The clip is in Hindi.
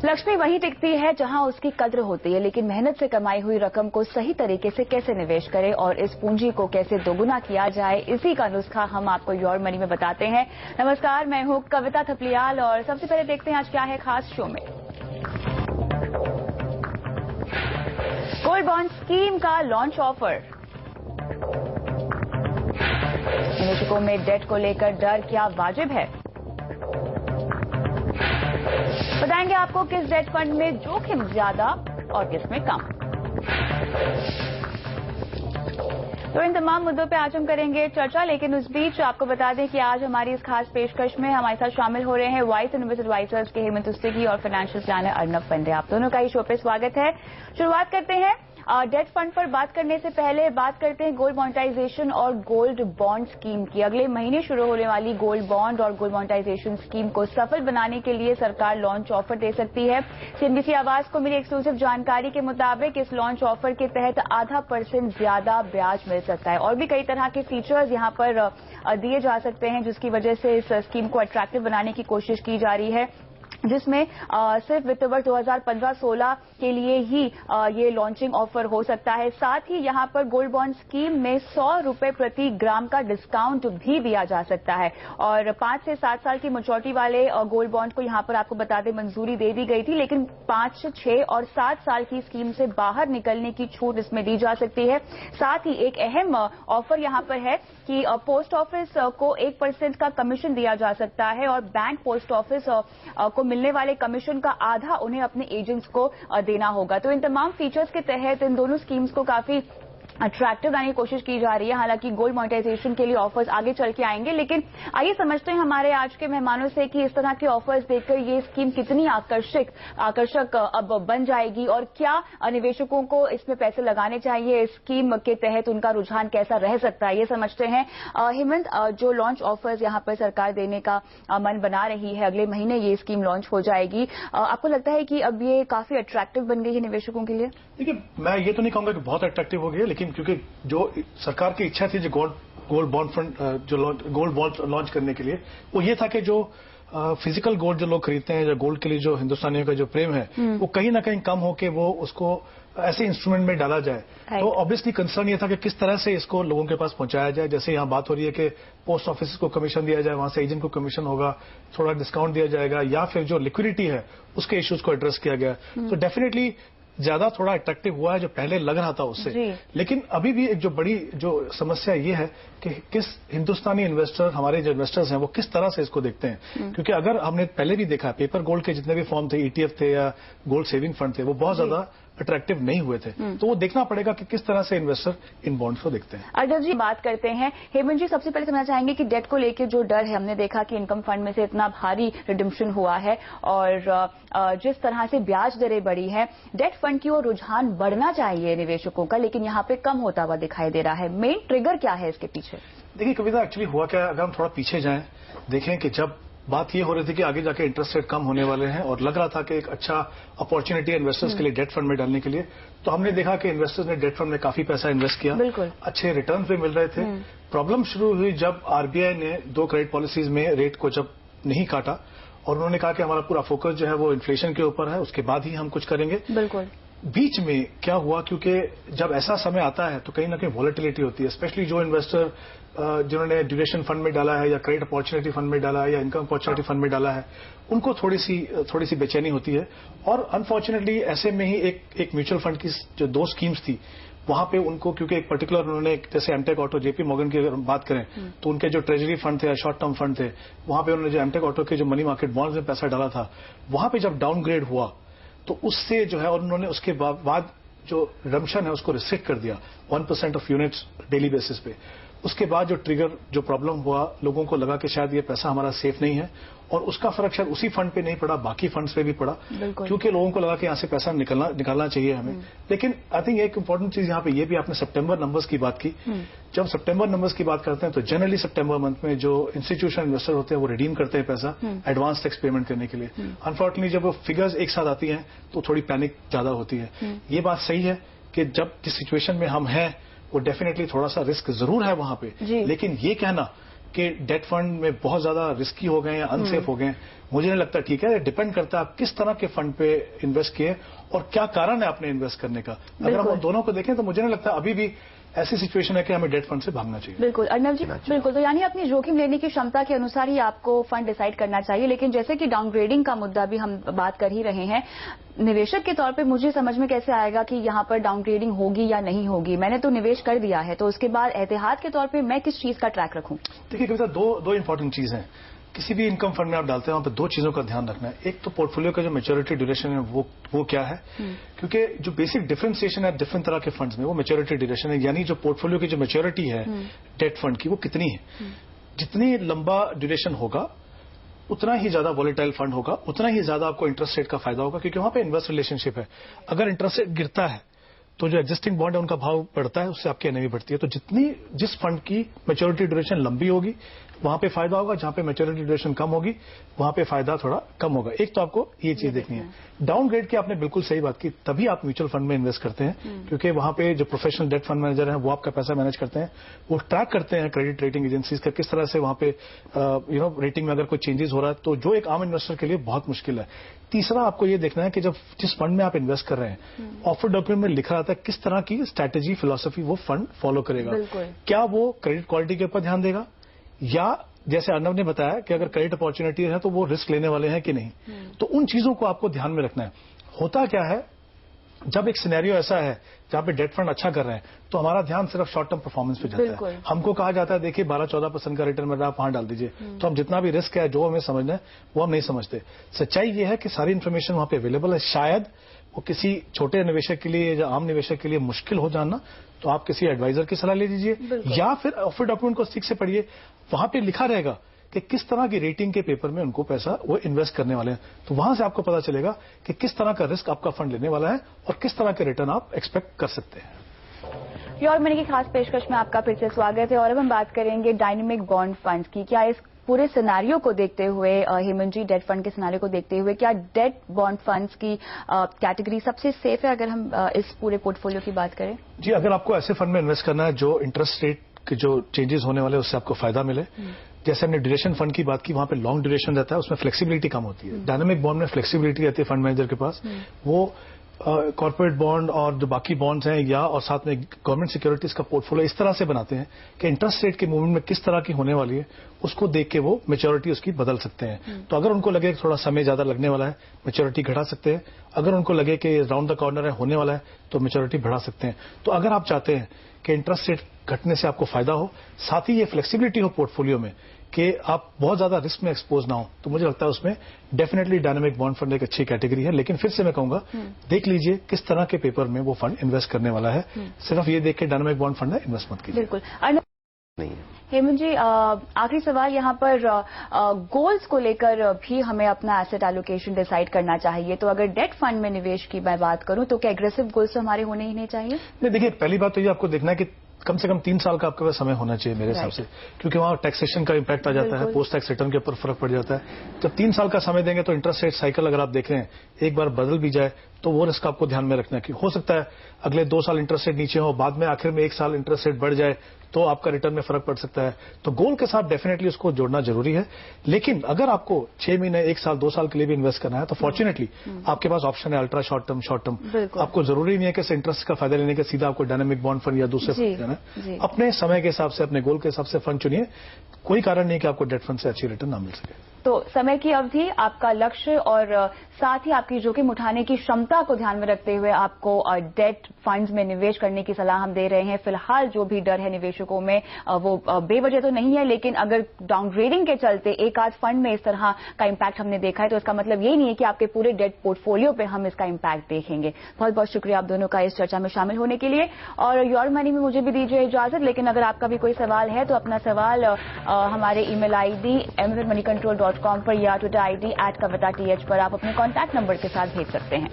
लक्ष्मी वहीं टिकती है जहां उसकी कद्र होती है, लेकिन मेहनत से कमाई हुई रकम को सही तरीके से कैसे निवेश करें और इस पूंजी को कैसे दोगुना किया जाए, इसी का नुस्खा हम आपको योर मनी में बताते हैं। नमस्कार, मैं हूं कविता थपलियाल और सबसे पहले देखते हैं आज क्या है खास शो में। गोल्ड बॉन्ड स्कीम का लॉन्च ऑफर। निवेशकों में डेट को लेकर डर क्या वाजिब है? बताएंगे आपको किस डेट फंड में जोखिम ज्यादा और किस में कम। तो इन तमाम मुद्दों पे आज हम करेंगे चर्चा, लेकिन उस बीच आपको बता दें कि आज हमारी इस खास पेशकश में हमारे साथ शामिल हो रहे हैं वाइस इन्वेस्ट एडवाइजर्स के हेमंत उस्तेगी और फाइनेंशियल प्लानर अर्नब पंडे। आप दोनों का ही शो पे स्वागत है। शुरुआत करते हैं डेट फंड पर बात करने से पहले बात करते हैं गोल्ड मॉनेटाइजेशन और गोल्ड बॉन्ड स्कीम की। अगले महीने शुरू होने वाली गोल्ड बॉन्ड और गोल्ड मॉनेटाइजेशन स्कीम को सफल बनाने के लिए सरकार लॉन्च ऑफर दे सकती है। सीएनबीसी आवाज को मिली एक्सक्लूसिव जानकारी के मुताबिक इस लॉन्च ऑफर के तहत 0.5% ज्यादा ब्याज मिल सकता है और भी कई तरह के फीचर्स यहां पर दिए जा सकते हैं, जिसकी वजह से इस स्कीम को अट्रैक्टिव बनाने की कोशिश की जा रही है, जिसमें सिर्फ वित्त वर्ष 2015-16 के लिए ही ये लॉन्चिंग ऑफर हो सकता है। साथ ही यहां पर गोल्ड बॉन्ड स्कीम में 100 रुपए प्रति ग्राम का डिस्काउंट भी दिया जा सकता है और 5 से 7 साल की मैच्योरिटी वाले गोल्ड बॉन्ड को यहां पर आपको बता दें मंजूरी दे दी गई थी, लेकिन 5, 6 और 7 साल की स्कीम से बाहर निकलने की छूट इसमें दी जा सकती है। साथ ही एक अहम ऑफर यहां पर है कि पोस्ट ऑफिस को 1% का कमीशन दिया जा सकता है और बैंक पोस्ट ऑफिस को मिलने वाले कमीशन का आधा उन्हें अपने एजेंट्स को देना होगा। तो इन तमाम फीचर्स के तहत इन दोनों स्कीम्स को काफी अट्रैक्टिव बनाने की कोशिश की जा रही है। हालांकि गोल्ड मॉनेटाइजेशन के लिए ऑफर्स आगे चल के आएंगे, लेकिन आइए समझते हैं हमारे आज के मेहमानों से कि इस तरह के ऑफर्स देखकर ये स्कीम कितनी आकर्षक अब बन जाएगी और क्या निवेशकों को इसमें पैसे लगाने चाहिए, इस स्कीम के तहत उनका रुझान कैसा रह सकता है, ये समझते हैं। हेमंत, जो लॉन्च ऑफर्स यहाँ पर सरकार देने का मन बना रही है, अगले महीने ये स्कीम लॉन्च हो जाएगी, आपको लगता है कि अब ये काफी अट्रैक्टिव बन गई है निवेशकों के लिए? देखिए, मैं ये तो नहीं कहूंगा कि बहुत अट्रैक्टिव हो गई है, लेकिन क्योंकि जो सरकार की इच्छा थी जो गोल्ड बॉन्ड फंड जो गोल्ड बॉन्ड लॉन्च करने के लिए, वो ये था कि जो फिजिकल गोल्ड जो लोग खरीदते हैं, जो गोल्ड के लिए जो हिंदुस्तानियों का जो प्रेम है वो कहीं ना कहीं कम होके वो उसको ऐसे इंस्ट्रूमेंट में डाला जाए। तो ऑब्वियसली कंसर्न ये था कि किस तरह से इसको लोगों के पास पहुंचाया जाए। जैसे यहाँ बात हो रही है कि पोस्ट ऑफिस को कमीशन दिया जाए, वहां से एजेंट को कमीशन होगा, थोड़ा डिस्काउंट दिया जाएगा, या फिर जो लिक्विडिटी है उसके इश्यूज को एड्रेस किया गया। तो डेफिनेटली ज्यादा थोड़ा अट्रैक्टिव हुआ है जो पहले लग रहा था उससे। लेकिन अभी भी एक जो बड़ी जो समस्या ये है कि किस हिंदुस्तानी इन्वेस्टर, हमारे जो इन्वेस्टर्स हैं वो किस तरह से इसको देखते हैं। क्योंकि अगर हमने पहले भी देखा पेपर गोल्ड के जितने भी फॉर्म थे, ईटीएफ थे या गोल्ड सेविंग फंड थे, वो बहुत ज्यादा अट्रैक्टिव नहीं हुए थे। तो वो देखना पड़ेगा कि किस तरह से इन्वेस्टर इन बॉन्ड्स को देखते हैं। अर्नब जी, बात करते हैं। हेमंत जी, सबसे पहले समझना चाहेंगे कि डेट को लेकर जो डर है, हमने देखा कि इनकम फंड में से इतना भारी रिडम्पशन हुआ है और जिस तरह से ब्याज दरें बढ़ी है, डेट फंड की ओर रुझान बढ़ना चाहिए निवेशकों का, लेकिन यहाँ पे कम होता हुआ दिखाई दे रहा है। मेन ट्रिगर क्या है इसके पीछे? देखिए कविता, एक्चुअली हुआ क्या, अगर हम थोड़ा पीछे जाएं, देखें कि जब बात ये हो रही थी कि आगे जाके इंटरेस्ट रेट कम होने वाले हैं और लग रहा था कि एक अच्छा अपॉर्चुनिटी है इन्वेस्टर्स के लिए डेट फंड में डालने के लिए, तो हमने देखा कि इन्वेस्टर्स ने डेट फंड में काफी पैसा इन्वेस्ट किया, अच्छे रिटर्न भी मिल रहे थे। प्रॉब्लम शुरू हुई जब आरबीआई ने 2 क्रेडिट पॉलिसीज में रेट को जब नहीं काटा और उन्होंने कहा कि हमारा पूरा फोकस जो है वो इन्फ्लेशन के ऊपर है, उसके बाद ही हम कुछ करेंगे। बीच में क्या हुआ, क्योंकि जब ऐसा समय आता है तो कहीं ना कहीं वॉलेटिलिटी होती है, स्पेशली जो इन्वेस्टर जिन्होंने ड्यूरेशन फंड में डाला है या क्रेडिट अपॉर्चुनिटी फंड में डाला है या इनकम अपॉर्चुनिटी फंड में डाला है, उनको थोड़ी सी बेचैनी होती है। और अनफॉर्चुनेटली ऐसे में ही एक म्यूचुअल फंड की जो 2 स्कीम्स थी, वहां पे उनको क्योंकि एक पर्टिकुलर उन्होंने जैसे एमटेक ऑटो, जेपी मॉर्गन की अगर बात करें तो उनके जो ट्रेजरी फंड थे या शॉर्ट टर्म फंड थे, वहां पे उन्होंने जो एमटेक ऑटो के जो मनी मार्केट बॉन्ड्स में पैसा डाला था, वहां पे जब डाउनग्रेड हुआ तो उससे जो है, और उन्होंने उसके बाद जो रिडम्पशन है उसको रिस्ट्रिक्ट कर दिया 1% ऑफ यूनिट्स डेली बेसिस पे। उसके बाद जो ट्रिगर जो प्रॉब्लम हुआ, लोगों को लगा कि शायद ये पैसा हमारा सेफ नहीं है और उसका फर्क शायद उसी फंड पे नहीं पड़ा, बाकी फंड्स पे भी पड़ा, क्योंकि लोगों को लगा कि यहां से पैसा निकालना चाहिए हमें। लेकिन आई थिंक एक इंपॉर्टेंट चीज यहां पे ये भी, आपने सितंबर नंबर्स की बात की, जब सितंबर नंबर्स की बात करते हैं तो जनरली सितंबर मंथ में जो इंस्टीट्यूशनल इन्वेस्टर होते हैं वो रिडीम करते हैं पैसा एडवांस टैक्स पेमेंट करने के लिए। अनफॉर्चुनेटली जब वो फिगर्स एक साथ आती हैं तो थोड़ी पैनिक ज्यादा होती है। ये बात सही है कि जब जिस सिचुएशन में हम हैं वो डेफिनेटली थोड़ा सा रिस्क जरूर है वहां पे, लेकिन ये कहना कि डेट फंड में बहुत ज्यादा रिस्की हो गए या अनसेफ हो गए, मुझे नहीं लगता ठीक है। डिपेंड करता है आप किस तरह के फंड पे इन्वेस्ट किए और क्या कारण है आपने इन्वेस्ट करने का। अगर हम दोनों को देखें तो मुझे नहीं लगता अभी भी ऐसी सिचुएशन है कि हमें डेट फंड से भागना चाहिए। बिल्कुल अर्नब जी, बिल्कुल। तो यानी अपनी जोखिम लेने की क्षमता के अनुसार ही आपको फंड डिसाइड करना चाहिए। लेकिन जैसे कि डाउनग्रेडिंग का मुद्दा भी हम बात कर ही रहे हैं, निवेशक के तौर पे मुझे समझ में कैसे आएगा कि यहाँ पर डाउनग्रेडिंग होगी या नहीं होगी? मैंने तो निवेश कर दिया है, तो उसके बाद एहतियात के तौर पे मैं किस चीज का ट्रैक रखूं? देखिए कविता, दो इंपॉर्टेंट चीज हैं। किसी भी इनकम फंड में आप डालते हैं वहां पे दो चीजों का ध्यान रखना है। एक तो पोर्टफोलियो का जो मैच्योरिटी ड्यूरेशन है वो क्या है, क्योंकि जो बेसिक डिफरेंशिएशन है डिफरेंट तरह के फंड्स में वो मैच्योरिटी ड्यूरेशन है, यानी जो पोर्टफोलियो की जो मैच्योरिटी है डेट फंड की वो कितनी है। जितनी लंबा ड्यूरेशन होगा उतना ही ज्यादा वॉलेटाइल फंड होगा, उतना ही ज्यादा आपको इंटरेस्ट रेट का फायदा होगा, क्योंकि वहां पे इन्वेस्ट रिलेशनशिप है। अगर इंटरेस्ट रेट गिरता है तो जो एग्जिस्टिंग बॉन्ड है उनका भाव बढ़ता है, उससे आपकी एनएवी बढ़ती है। तो जिस फंड की मैच्योरिटी ड्यूरेशन लंबी होगी वहां पे फायदा होगा, जहां पे मैच्योरिटी ड्यूरेशन कम होगी वहां पे फायदा थोड़ा कम होगा। एक तो आपको ये चीज देखनी है। डाउनग्रेड की आपने बिल्कुल सही बात की, तभी आप म्यूचुअल फंड में इन्वेस्ट करते हैं, क्योंकि वहां पे जो प्रोफेशनल डेट फंड मैनेजर हैं वो आपका पैसा मैनेज करते हैं, वो ट्रैक करते हैं क्रेडिट रेटिंग एजेंसीज का किस तरह से वहां पे रेटिंग में अगर कोई चेंजेस हो रहा है, तो जो एक आम इन्वेस्टर के लिए बहुत मुश्किल है। तीसरा आपको ये देखना है कि जब जिस फंड में आप इन्वेस्ट कर रहे हैं ऑफर डॉक्यूमेंट में लिखा रहता है किस तरह की स्ट्रैटेजी फिलॉसफी वो फंड फॉलो करेगा। क्या वो क्रेडिट क्वालिटी के ऊपर ध्यान देगा, या जैसे अर्नब ने बताया कि अगर क्रेडिट अपॉर्चुनिटी है तो वो रिस्क लेने वाले हैं कि नहीं। तो उन चीजों को आपको ध्यान में रखना है। होता क्या है, जब एक सिनेरियो ऐसा है जहां पे डेट फंड अच्छा कर रहे हैं तो हमारा ध्यान सिर्फ शॉर्ट टर्म परफॉर्मेंस पे जाता है। हमको कहा जाता है देखिए 12-14% का रिटर्न मिल रहा है, आप वहां डाल दीजिए। तो हम जितना भी रिस्क है जो हमें समझना है वो हम नहीं समझते। सच्चाई ये है कि सारी इन्फॉर्मेशन वहां पे अवेलेबल है। शायद वो किसी छोटे निवेशक के लिए या आम निवेशक के लिए मुश्किल हो जानना, तो आप किसी एडवाइजर की सलाह ले लीजिए या फिर ऑफर डॉक्यूमेंट को ठीक से पढ़िए। वहां पे लिखा रहेगा कि किस तरह की रेटिंग के पेपर में उनको पैसा वो इन्वेस्ट करने वाले हैं, तो वहां से आपको पता चलेगा कि किस तरह का रिस्क आपका फंड लेने वाला है और किस तरह के रिटर्न आप एक्सपेक्ट कर सकते हैं। योर मनी की खास पेशकश में आपका फिर से स्वागत है। और अब हम बात करेंगे डायनेमिक बॉन्ड फंड की। क्या इस पूरे सिनारियो को देखते हुए, हेमंत जी, डेट फंड के सिनारियो को देखते हुए, क्या डेट बॉन्ड फंड्स की कैटेगरी सबसे सेफ है अगर हम इस पूरे पोर्टफोलियो की बात करें? जी, अगर आपको ऐसे फंड में इन्वेस्ट करना है जो इंटरेस्ट रेट के जो चेंजेस होने वाले उससे आपको फायदा मिले, जैसे हमने ड्यूरेशन फंड की बात की, वहां पे लॉन्ग ड्यूरेशन रहता है, उसमें फ्लेक्सिबिलिटी कम होती है। डायनामिक बॉन्ड में फ्लेक्सिबिलिटी रहती है फंड मैनेजर के पास। वो कॉर्पोरेट बॉन्ड और जो बाकी बॉन्ड्स हैं या और साथ में गवर्नमेंट सिक्योरिटीज का पोर्टफोलियो इस तरह से बनाते हैं कि इंटरेस्ट रेट के मूवमेंट में किस तरह की होने वाली है उसको देख के वो मैच्योरिटी उसकी बदल सकते हैं। तो अगर उनको लगे कि थोड़ा समय ज्यादा लगने वाला है, मैच्योरिटी घटा सकते हैं। अगर उनको लगे कि राउंड द कॉर्नर है होने वाला है, तो मैच्योरिटी बढ़ा सकते हैं। तो अगर आप चाहते हैं कि इंटरेस्ट रेट घटने से आपको फायदा हो, साथ ही ये फ्लेक्सिबिलिटी हो पोर्टफोलियो में कि आप बहुत ज्यादा रिस्क में एक्सपोज ना हो, तो मुझे लगता है उसमें डेफिनेटली डायनामिक बॉन्ड फंड एक अच्छी कैटेगरी है। लेकिन फिर से मैं कहूंगा, देख लीजिए किस तरह के पेपर में वो फंड इन्वेस्ट करने वाला है। सिर्फ ये देख के डायनामिक बॉन्ड फंड में इन्वेस्ट मत कीजिए। बिल्कुल नहीं। हेमंत जी, आखिरी सवाल यहाँ पर, गोल्स को लेकर भी हमें अपना एसेट एलोकेशन डिसाइड करना चाहिए। तो अगर डेट फंड में निवेश की मैं बात करूं तो क्या एग्रेसिव गोल्स तो हमारे होने ही नहीं चाहिए? नहीं, देखिए पहली बात तो ये आपको देखना है कि कम से कम 3 साल का आपके पास समय होना चाहिए मेरे हिसाब से, क्योंकि वहां टैक्सेशन का इम्पैक्ट आ जाता है, पोस्ट टैक्स रिटर्न के ऊपर फर्क पड़ जाता है। जब 3 साल का समय देंगे तो इंटरेस्ट रेट साइकिल अगर आप देख रहे हैं एक बार बदल भी जाए तो वो रिस्क आपको ध्यान में रखना है कि हो सकता है अगले 2 साल इंटरेस्ट रेट नीचे हो, बाद में आखिर में 1 साल इंटरेस्ट रेट बढ़ जाए तो आपका रिटर्न में फर्क पड़ सकता है। तो गोल के साथ डेफिनेटली उसको जोड़ना जरूरी है। लेकिन अगर आपको 6 महीने, 1 साल, 2 साल के लिए भी इन्वेस्ट करना है तो फॉर्चुनेटली आपके पास ऑप्शन है अल्ट्रा शॉर्ट टर्म। आपको जरूरी नहीं है कि इंटरेस्ट का फायदा लेने के सीधा आपको डायनामिक बॉन्ड फंड या दूसरे फंड जाना है। अपने समय के हिसाब से, अपने गोल के हिसाब से फंड चुनिए। कोई कारण नहीं कि आपको डेट फंड से अच्छी रिटर्न ना मिल सके। तो समय की अवधि, आपका लक्ष्य और साथ ही आपकी जोखिम उठाने की क्षमता को ध्यान में रखते हुए आपको डेट फंड्स में निवेश करने की सलाह हम दे रहे हैं। फिलहाल जो भी डर है निवेशकों में वो बेवजह तो नहीं है, लेकिन अगर डाउनग्रेडिंग के चलते एक आध फंड में इस तरह का इम्पैक्ट हमने देखा है तो इसका मतलब यही नहीं है कि आपके पूरे डेट पोर्टफोलियो पे हम इसका इम्पैक्ट देखेंगे। बहुत बहुत शुक्रिया आप दोनों का इस चर्चा में शामिल होने के लिए। और योर मनी में मुझे भी दीजिए इजाजत, लेकिन अगर आपका भी कोई सवाल है तो अपना सवाल हमारे ईमेल आईडी mfmoneycontrol.com पर या ट्विटर आईडी @kavita.th पर आप अपने कॉन्टैक्ट नंबर के साथ भेज सकते हैं।